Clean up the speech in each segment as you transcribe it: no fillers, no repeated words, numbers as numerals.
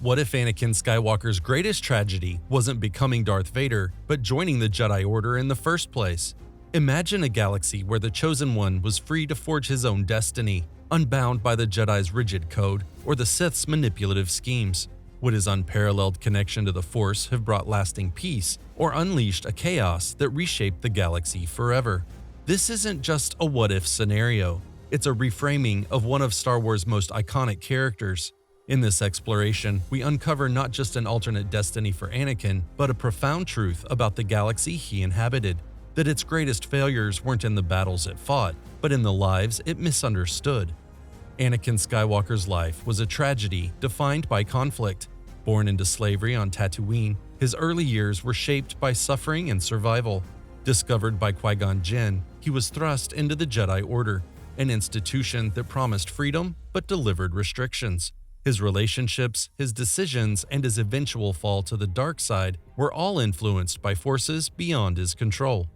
What if Anakin Skywalker's greatest tragedy wasn't becoming Darth Vader, but joining the Jedi Order in the first place? Imagine a galaxy where the Chosen One was free to forge his own destiny, unbound by the Jedi's rigid code or the Sith's manipulative schemes. Would his unparalleled connection to the Force have brought lasting peace, or unleashed a chaos that reshaped the galaxy forever? This isn't just a what-if scenario. It's a reframing of one of Star Wars' most iconic characters. In this exploration, we uncover not just an alternate destiny for Anakin, but a profound truth about the galaxy he inhabited. That its greatest failures weren't in the battles it fought, but in the lives it misunderstood. Anakin Skywalker's life was a tragedy defined by conflict. Born into slavery on Tatooine, his early years were shaped by suffering and survival. Discovered by Qui-Gon Jinn, he was thrust into the Jedi Order, an institution that promised freedom but delivered restrictions. His relationships, his decisions, and his eventual fall to the dark side were all influenced by forces beyond his control.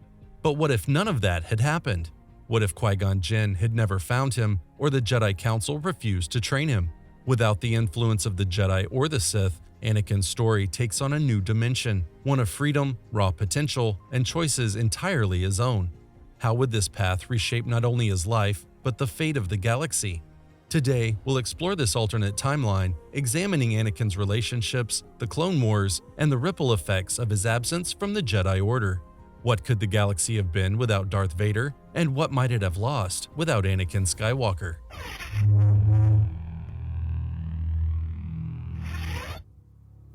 But what if none of that had happened? What if Qui-Gon Jinn had never found him, or the Jedi Council refused to train him? Without the influence of the Jedi or the Sith, Anakin's story takes on a new dimension, one of freedom, raw potential, and choices entirely his own. How would this path reshape not only his life, but the fate of the galaxy? Today, we'll explore this alternate timeline, examining Anakin's relationships, the Clone Wars, and the ripple effects of his absence from the Jedi Order. What could the galaxy have been without Darth Vader, and what might it have lost without Anakin Skywalker?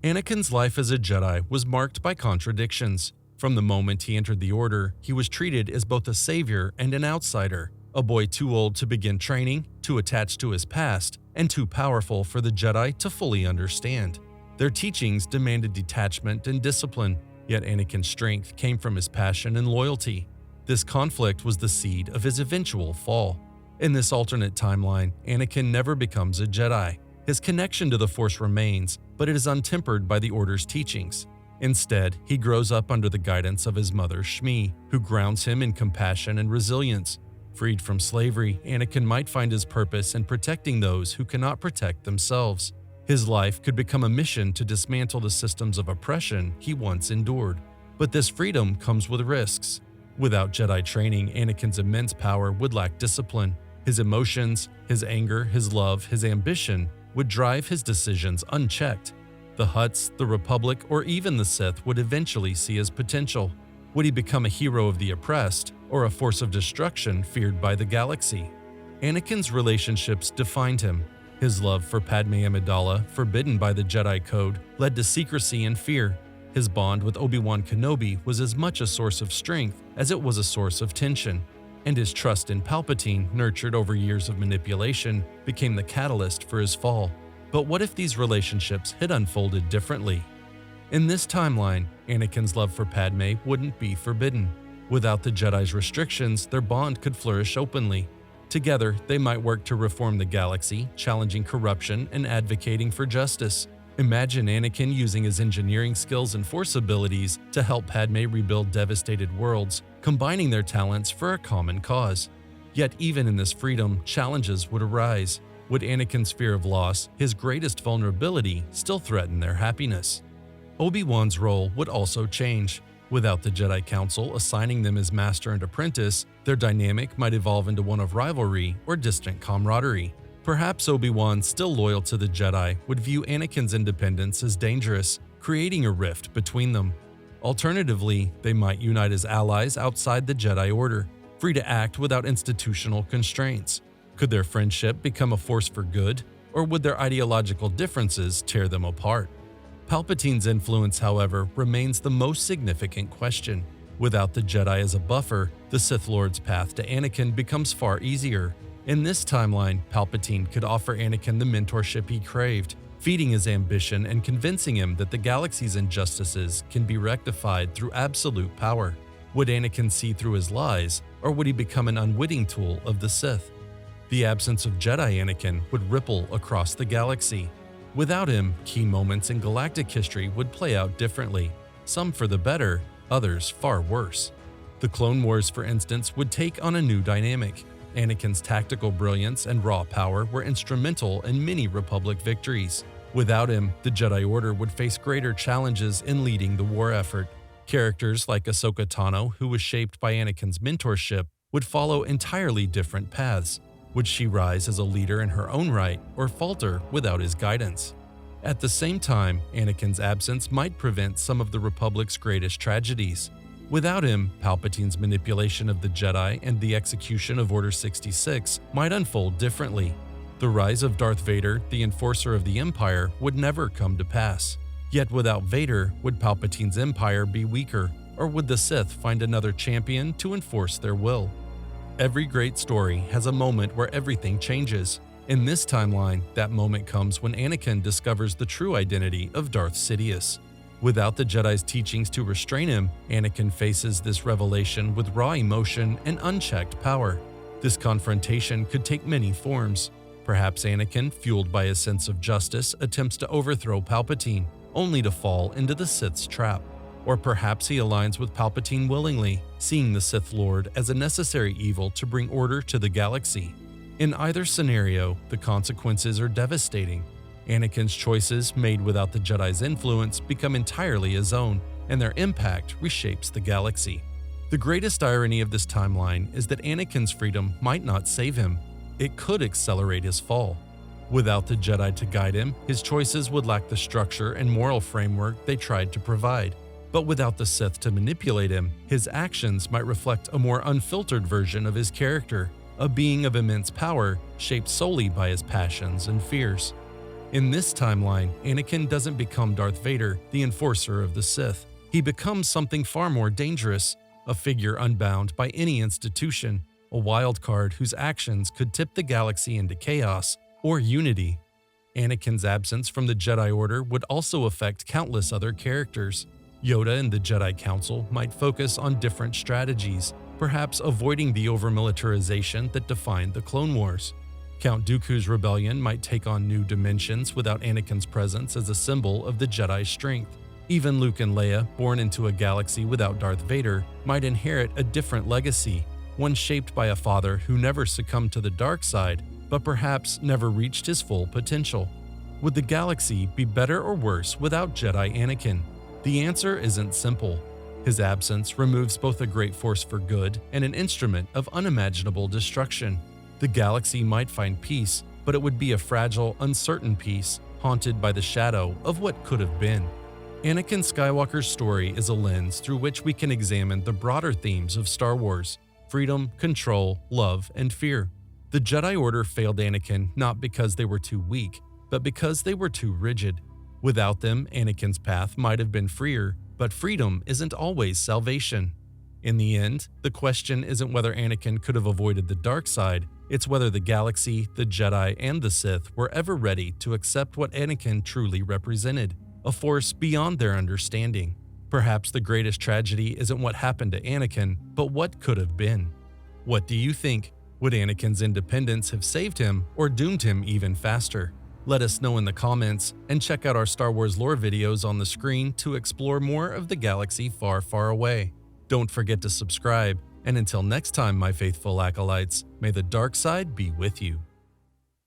Anakin's life as a Jedi was marked by contradictions. From the moment he entered the Order, he was treated as both a savior and an outsider, a boy too old to begin training, too attached to his past, and too powerful for the Jedi to fully understand. Their teachings demanded detachment and discipline, yet Anakin's strength came from his passion and loyalty. This conflict was the seed of his eventual fall. In this alternate timeline, Anakin never becomes a Jedi. His connection to the Force remains, but it is untempered by the Order's teachings. Instead, he grows up under the guidance of his mother, Shmi, who grounds him in compassion and resilience. Freed from slavery, Anakin might find his purpose in protecting those who cannot protect themselves. His life could become a mission to dismantle the systems of oppression he once endured. But this freedom comes with risks. Without Jedi training, Anakin's immense power would lack discipline. His emotions, his anger, his love, his ambition would drive his decisions unchecked. The Hutts, the Republic, or even the Sith would eventually see his potential. Would he become a hero of the oppressed, or a force of destruction feared by the galaxy? Anakin's relationships defined him. His love for Padme Amidala, forbidden by the Jedi Code, led to secrecy and fear. His bond with Obi-Wan Kenobi was as much a source of strength as it was a source of tension. And his trust in Palpatine, nurtured over years of manipulation, became the catalyst for his fall. But what if these relationships had unfolded differently? In this timeline, Anakin's love for Padme wouldn't be forbidden. Without the Jedi's restrictions, their bond could flourish openly. Together, they might work to reform the galaxy, challenging corruption and advocating for justice. Imagine Anakin using his engineering skills and Force abilities to help Padme rebuild devastated worlds, combining their talents for a common cause. Yet even in this freedom, challenges would arise. Would Anakin's fear of loss, his greatest vulnerability, still threaten their happiness? Obi-Wan's role would also change. Without the Jedi Council assigning them as master and apprentice, their dynamic might evolve into one of rivalry or distant camaraderie. Perhaps Obi-Wan, still loyal to the Jedi, would view Anakin's independence as dangerous, creating a rift between them. Alternatively, they might unite as allies outside the Jedi Order, free to act without institutional constraints. Could their friendship become a force for good, or would their ideological differences tear them apart? Palpatine's influence, however, remains the most significant question. Without the Jedi as a buffer, the Sith Lord's path to Anakin becomes far easier. In this timeline, Palpatine could offer Anakin the mentorship he craved, feeding his ambition and convincing him that the galaxy's injustices can be rectified through absolute power. Would Anakin see through his lies, or would he become an unwitting tool of the Sith? The absence of Jedi Anakin would ripple across the galaxy. Without him, key moments in galactic history would play out differently, some for the better, others far worse. The Clone Wars, for instance, would take on a new dynamic. Anakin's tactical brilliance and raw power were instrumental in many Republic victories. Without him, the Jedi Order would face greater challenges in leading the war effort. Characters like Ahsoka Tano, who was shaped by Anakin's mentorship, would follow entirely different paths. Would she rise as a leader in her own right, or falter without his guidance? At the same time, Anakin's absence might prevent some of the Republic's greatest tragedies. Without him, Palpatine's manipulation of the Jedi and the execution of Order 66 might unfold differently. The rise of Darth Vader, the enforcer of the Empire, would never come to pass. Yet without Vader, would Palpatine's empire be weaker, or would the Sith find another champion to enforce their will? Every great story has a moment where everything changes. In this timeline, that moment comes when Anakin discovers the true identity of Darth Sidious. Without the Jedi's teachings to restrain him, Anakin faces this revelation with raw emotion and unchecked power. This confrontation could take many forms. Perhaps Anakin, fueled by a sense of justice, attempts to overthrow Palpatine, only to fall into the Sith's trap. Or perhaps he aligns with Palpatine willingly, seeing the Sith Lord as a necessary evil to bring order to the galaxy. In either scenario, the consequences are devastating. Anakin's choices, made without the Jedi's influence, become entirely his own, and their impact reshapes the galaxy. The greatest irony of this timeline is that Anakin's freedom might not save him. It could accelerate his fall. Without the Jedi to guide him, his choices would lack the structure and moral framework they tried to provide. But without the Sith to manipulate him, his actions might reflect a more unfiltered version of his character, a being of immense power shaped solely by his passions and fears. In this timeline, Anakin doesn't become Darth Vader, the enforcer of the Sith. He becomes something far more dangerous, a figure unbound by any institution, a wild card whose actions could tip the galaxy into chaos or unity. Anakin's absence from the Jedi Order would also affect countless other characters. Yoda and the Jedi Council might focus on different strategies, perhaps avoiding the over-militarization that defined the Clone Wars. Count Dooku's rebellion might take on new dimensions without Anakin's presence as a symbol of the Jedi's strength. Even Luke and Leia, born into a galaxy without Darth Vader, might inherit a different legacy, one shaped by a father who never succumbed to the dark side, but perhaps never reached his full potential. Would the galaxy be better or worse without Jedi Anakin? The answer isn't simple. His absence removes both a great force for good and an instrument of unimaginable destruction. The galaxy might find peace, but it would be a fragile, uncertain peace, haunted by the shadow of what could have been. Anakin Skywalker's story is a lens through which we can examine the broader themes of Star Wars: freedom, control, love, and fear. The Jedi Order failed Anakin not because they were too weak, but because they were too rigid. Without them, Anakin's path might have been freer, but freedom isn't always salvation. In the end, the question isn't whether Anakin could have avoided the dark side, it's whether the galaxy, the Jedi, and the Sith were ever ready to accept what Anakin truly represented, a force beyond their understanding. Perhaps the greatest tragedy isn't what happened to Anakin, but what could have been. What do you think? Would Anakin's independence have saved him or doomed him even faster? Let us know in the comments, and check out our Star Wars lore videos on the screen to explore more of the galaxy far, far away. Don't forget to subscribe, and until next time, my faithful acolytes, may the dark side be with you.